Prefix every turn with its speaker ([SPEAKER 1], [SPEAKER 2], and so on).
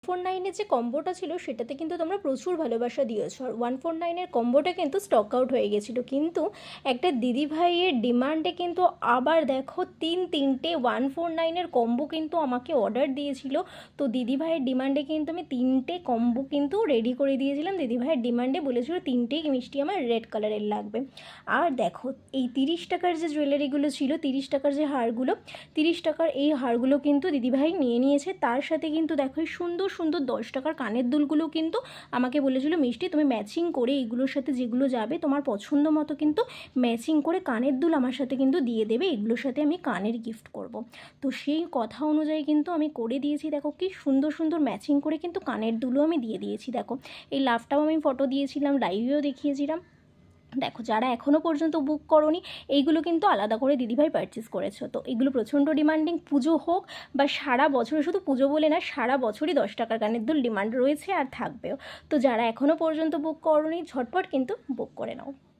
[SPEAKER 1] 149-এর যে কম্বোটা ছিল সেটাতে কিন্তু তোমরা প্রচুর ভালোবাসা দিয়েছো। আর 149-এর কম্বোটা কিন্তু স্টক আউট হয়ে গেছিলো, কিন্তু একটা দিদিভাইয়ের ডিমান্ডে কিন্তু আবার দেখো তিনটে 149-এর কম্বো কিন্তু আমাকে অর্ডার দিয়েছিল। তো দিদিভাইয়ের ডিমান্ডে কিন্তু আমি 3টে কম্বো কিন্তু রেডি করে দিয়েছিলাম। দিদিভাইয়ের ডিমান্ডে বলেছিল 3টেই মিষ্টি আমার রেড কালারের লাগবে। আর দেখো এই 30 টাকার যে জুয়েলারিগুলো ছিল, 30 টাকার যে হারগুলো, 30 টাকার এই হারগুলো কিন্তু দিদিভাই নিয়ে নিয়েছে। তার সাথে কিন্তু দেখো এই সুন্দর সুন্দর 10 টাকার কানের দুলগুলো কিন্তু আমাকে বলেছিল মিষ্টি তুমি ম্যাচিং করে এইগুলোর সাথে যেগুলো যাবে তোমার পছন্দ মতো কিন্তু ম্যাচিং করে কানের দুল আমার সাথে কিন্তু দিয়ে দেবে, এগুলোর সাথে আমি কানের গিফট করব। তো সেই কথা অনুযায়ী কিন্তু আমি করে দিয়েছি। দেখো কি সুন্দর সুন্দর ম্যাচিং করে কিন্তু কানের দুলও আমি দিয়ে দিয়েছি। দেখো এই লাভটাও আমি ফটো দিয়েছিলাম, লাইভেও দেখিয়েছিলাম। দেখো যারা এখনও পর্যন্ত বুক করোনি, এইগুলো কিন্তু আলাদা করে দিদিভাই পারচেস করেছো। তো এগুলো প্রচণ্ড ডিমান্ডিং, পুজো হোক বা সারা বছরে, শুধু পুজো বলে না, সারা বছরই 10 টাকার কানের দুল ডিমান্ড রয়েছে আর থাকবেও। তো যারা এখনও পর্যন্ত বুক করোনি ঝটপট কিন্তু বুক করে নাও।